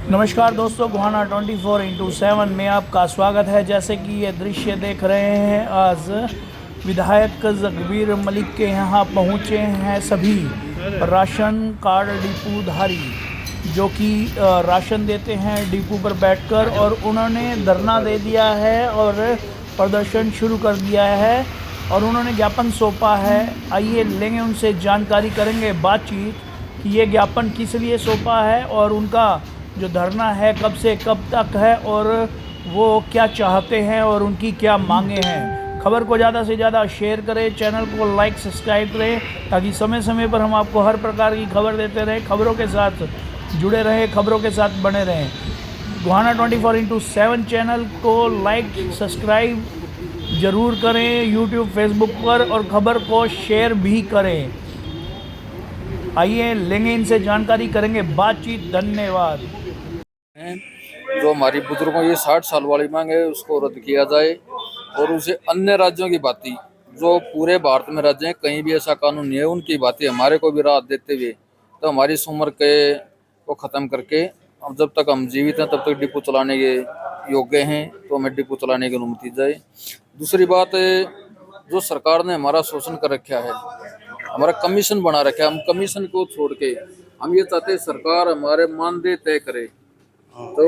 नमस्कार दोस्तों, गुहाना 24x7 में आपका स्वागत है। जैसे कि ये दृश्य देख रहे हैं, आज विधायक जगबीर मलिक के यहाँ पहुँचे हैं सभी राशन कार्ड डिपूधारी जो कि राशन देते हैं डिपू पर बैठकर, और उन्होंने धरना दे दिया है और प्रदर्शन शुरू कर दिया है और उन्होंने ज्ञापन सौंपा है। आइए लेंगे उनसे जानकारी, करेंगे बातचीत कि ये ज्ञापन किस लिए सौंपा है और उनका जो धरना है कब से कब तक है और वो क्या चाहते हैं और उनकी क्या मांगे हैं। खबर को ज़्यादा से ज़्यादा शेयर करें, चैनल को लाइक सब्सक्राइब करें ताकि समय समय पर हम आपको हर प्रकार की खबर देते रहें। खबरों के साथ जुड़े रहें, खबरों के साथ बने रहें। गुहाना 24x7 चैनल को लाइक सब्सक्राइब ज़रूर करें यूट्यूब फेसबुक पर, और खबर को शेयर भी करें। आइए लेंगे इनसे जानकारी, करेंगे बातचीत। धन्यवाद। जो हमारी बुजुर्गों की 60 साल वाली मांग है उसको रद्द किया जाए और उसे अन्य राज्यों की बातें जो पूरे भारत में राज्य हैं कहीं भी ऐसा कानून नहीं है उनकी बातें हमारे को भी राहत देते हुए तो हमारी इस उम्र के को ख़त्म करके अब जब तक हम जीवित हैं तब तक डिपो चलाने के योग्य हैं तो हमें डिपो चलाने की अनुमति दी जाए। दूसरी बात, जो सरकार ने हमारा शोषण कर रखा है, हमारा कमीशन बना रखा है, हम कमीशन को छोड़ के हम ये चाहते हैं सरकार हमारे मानदेय तय करे। तो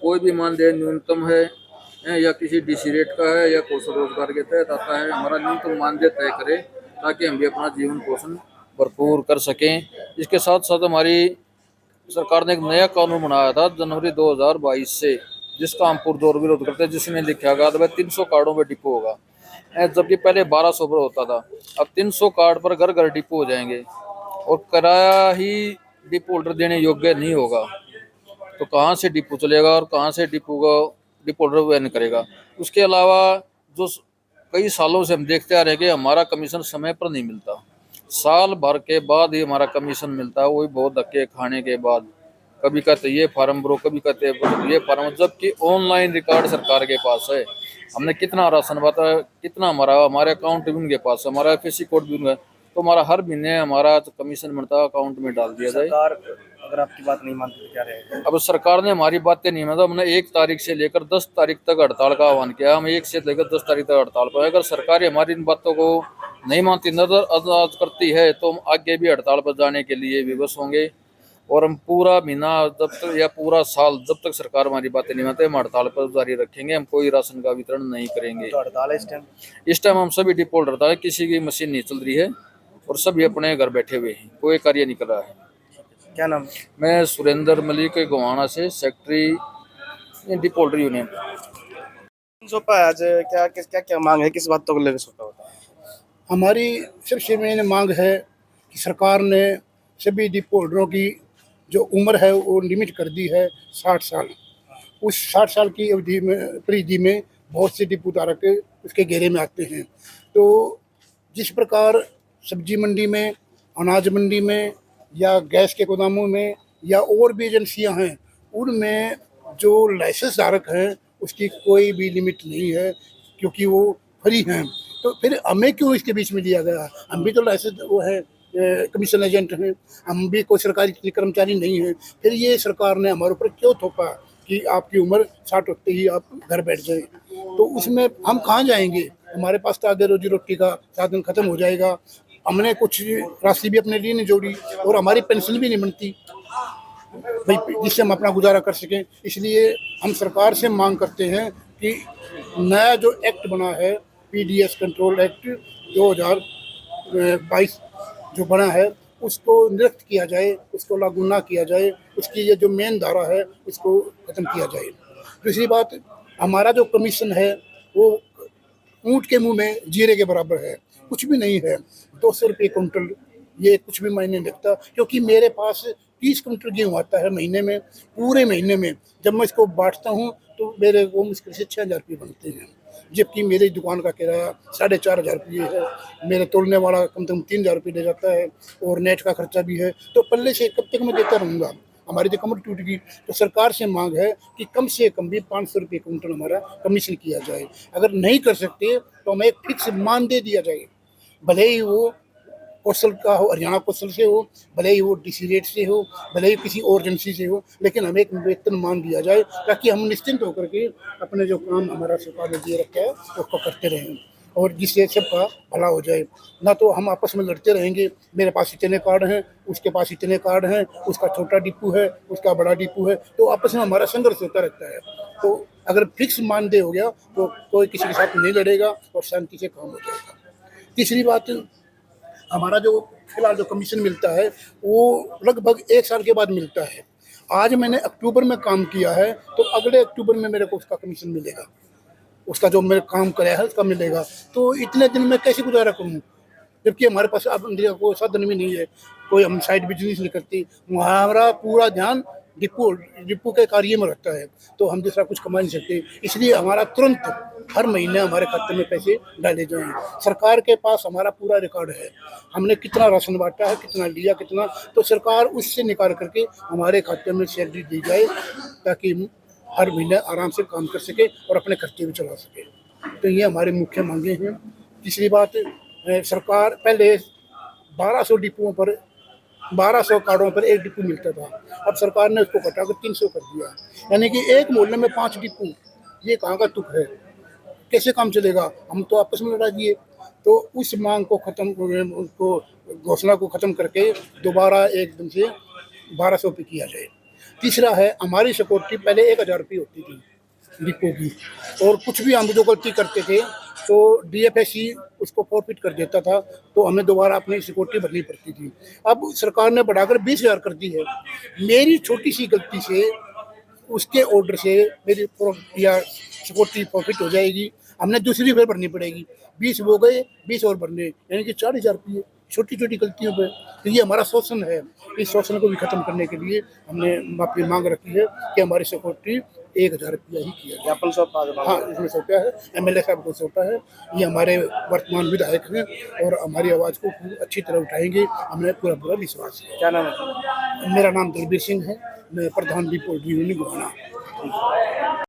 कोई भी मानदेय न्यूनतम है या किसी डीसी रेट का है या कौशल रोजगार के तहत आता है, हमारा न्यूनतम मानदेय तय करे ताकि हम भी अपना जीवन पोषण भरपूर कर सकें। इसके साथ साथ हमारी सरकार ने एक नया कानून बनाया था जनवरी 2022 से, जिसका हम पुरजोर विरोध करते हैं, जिसमें लिखा गया था 300 कार्डों में डिपो होगा, जबकि पहले 1200 पर होता था। अब 300 कार्ड पर घर घर डिपो हो जाएंगे और किराया ही डिपो होल्डर देने योग्य नहीं होगा। तो कहाँ से डिपो चलेगा और कहाँ से डिपो होल्डर वहन करेगा। उसके अलावा जो कई सालों से हम देखते आ रहे हैं कि हमारा कमीशन समय पर नहीं मिलता, साल भर के बाद ही हमारा कमीशन मिलता है, वही बहुत धक्के खाने के बाद। कभी कहते ये फार्म भरो, कभी कहते ये फार्म, जबकि ऑनलाइन रिकॉर्ड सरकार के पास है। हमने कितना राशन बांटा, कितना हमारा हमारे अकाउंट भी उनके पास है, हमारा एफएससी कोड भी उनका, तो हमारा हर महीने हमारा कमीशन मिलता है अकाउंट में डाल दिया जाए। सरकार अगर आपकी बात नहीं मानती तो क्या रहेगा? अब सरकार ने हमारी बातें नहीं माना, हमने 1 तारीख से लेकर 10 तारीख तक हड़ताल का आह्वान किया। हम 1 से लेकर 10 तारीख तक हड़ताल पर। अगर सरकार हमारी इन बातों को नहीं मानती, नजरअंदाज करती है, तो हम आगे भी हड़ताल पर जाने के लिए विवश होंगे और हम पूरा महीना जब तक या पूरा साल जब तक सरकार हमारी बातें नहीं मानते हम हड़ताल पर जारी रखेंगे। हम कोई राशन का वितरण नहीं करेंगे। तो हड़ताल है इस टाइम? इस टाइम हम सभी डिपो होल्डर हड़ताल है, किसी की मशीन नहीं चल रही है और सभी अपने घर बैठे हुए हैं, कोई कार्य नहीं कर रहा है। क्या नाम? मैं सुरेंद्र मलिक गोवाना से, सेक्रेटरी डिपो होल्डर यूनियन। सौंपा है आज, क्या क्या क्या मांग है, किस बातों को लेकर सौंपा होता है? हमारी सबसे मेन मांग है कि सरकार ने सभी डिपो होल्डरों की जो उम्र है वो लिमिट कर दी है 60 साल। उस 60 साल की अवधि में परिधि में बहुत से डिपो धारक उसके घेरे में आते हैं। तो जिस प्रकार सब्जी मंडी में, अनाज मंडी में या गैस के गोदामों में या और भी एजेंसियां हैं, उनमें जो लाइसेंस धारक हैं उसकी कोई भी लिमिट नहीं है क्योंकि वो फ्री हैं। तो फिर हमें क्यों इसके बीच में लिया गया? हम भी तो लाइसेंस वो है, कमीशन एजेंट हैं, हम भी कोई सरकारी कर्मचारी नहीं हैं। फिर ये सरकार ने हमारे ऊपर क्यों थोपा कि आपकी उम्र 60 होते ही आप घर बैठ जाए? तो उसमें हम कहाँ जाएंगे? हमारे पास तो आगे रोजी रोटी का साधन खत्म हो जाएगा। हमने कुछ राशि भी अपने लिए नहीं जोड़ी और हमारी पेंशन भी नहीं बनती भाई जिससे हम अपना गुजारा कर सकें। इसलिए हम सरकार से मांग करते हैं कि नया जो एक्ट बना है, पीडीएस कंट्रोल एक्ट 2022 जो बना है, उसको निरस्त किया जाए, उसको लागू ना किया जाए, उसकी ये जो मेन धारा है उसको खत्म किया जाए। दूसरी बात, हमारा जो कमीशन है वो ऊँट के मुंह में जीरे के बराबर है, कुछ भी नहीं है। 200 रुपये कुंटल, ये कुछ भी मायने नहीं रखता क्योंकि मेरे पास 30 कुंटल गेहूँ आता है महीने में, पूरे महीने में। जब मैं इसको बांटता हूँ तो मेरे वो मुश्किल से 6,000 रुपये बनते हैं, जबकि मेरी दुकान का किराया 4,500 रुपये है। मेरे तोड़ने वाला कम से कम 3,000 रुपये ले जाता है और नेट का खर्चा भी है। तो पल्ले से कब तक मैं देता रहूँगा? हमारी तो कमर टूट गई। तो सरकार से मांग है कि कम से कम भी 500 रुपये कुंटल हमारा कमीशन किया जाए। अगर नहीं कर सकते तो हमें एक फिक्स मानदेय दिया जाए, भले ही वो कौशल का हो, हरियाणा कौशल से हो, भले ही वो डीसी रेट से हो, भले ही किसी और एजेंसी से हो, लेकिन हमें एक वेतन मान दिया जाए ताकि हम निश्चिंत होकर के अपने जो काम हमारा सरकार ने दिए रखा है उसको करते रहें और जिससे सबका भला हो जाए। ना तो हम आपस में लड़ते रहेंगे, मेरे पास इतने कार्ड हैं, उसके पास इतने कार्ड हैं, उसका छोटा डिपू है, उसका बड़ा डिपू है, तो आपस में हमारा संघर्ष होता रहता है। तो अगर फिक्स मानदेय हो गया तो कोई किसी के साथ नहीं लड़ेगा और शांति से काम हो जाएगा। तीसरी बात, हमारा जो फिलहाल जो कमीशन मिलता है वो लगभग 1 साल के बाद मिलता है। आज मैंने अक्टूबर में काम किया है तो अगले अक्टूबर में मेरे को उसका कमीशन मिलेगा, उसका जो मेरे काम कराया है उसका मिलेगा। तो इतने दिन में कैसे गुजारा करूँ, जबकि हमारे पास अब कोई साधन भी नहीं है, कोई हम साइड बिजनेस नहीं करती, हमारा पूरा ध्यान डिपो के कार्य में रहता है, तो हम दूसरा कुछ कमा नहीं सकते। इसलिए हमारा तुरंत हर महीने हमारे खाते में पैसे डाले जाएं। सरकार के पास हमारा पूरा रिकॉर्ड है, हमने कितना राशन बांटा है, कितना लिया, कितना, तो सरकार उससे निकाल करके हमारे खाते में सैलरी दी जाए ताकि हर महीने आराम से काम कर सके और अपने खर्चे भी चला सके। तो ये हमारी मुख्य मांगे हैं। तीसरी बात, सरकार पहले 1200 डिपुओं पर 1200 कार्डों पर एक डिपू मिलता था, अब सरकार ने उसको घटाकर 300 कर दिया, यानी कि एक मोहल्ले में 5 डिपू। ये कहाँ का तुक है, कैसे काम चलेगा? हम तो आपस में लड़ा दिए। तो उस मांग को खत्म, उसको घोषणा को खत्म करके दोबारा एकदम से 1200 पे किया जाए। तीसरा है, हमारी सिक्योरिटी पहले 1000 रुपये होती थी डिपो की, और कुछ भी हम जो गलती करते थे तो DFSC उसको फॉरफिट कर देता था, तो हमें दोबारा अपनी सिक्योरिटी भरनी पड़ती थी। अब सरकार ने बढ़ाकर 20,000 कर दी है। मेरी छोटी सी गलती से, उसके ऑर्डर से मेरी या सिक्योरिटी फॉरफिट हो जाएगी, हमने दूसरी फिर भरनी पड़ेगी। 20 हो गए, 20 और भरने, यानी कि 40,000 रुपये छोटी छोटी गलतियों पे। तो ये हमारा शोषण है, इस शोषण को भी खत्म करने के लिए हमने अपनी मांग रखी है कि हमारी सिक्योरिटी 1000 रुपया ही किया जाए। ज्ञापन सौंपा है? हाँ, इसमें सौंपा है, MLA साहब को सौंपा है। ये हमारे वर्तमान विधायक हैं और हमारी आवाज़ को अच्छी तरह उठाएंगे, हमें पूरा विश्वास है। क्या नाम है? मेरा नाम दलबीर सिंह है, मैं प्रधान डिपो यूनियन गोहाना।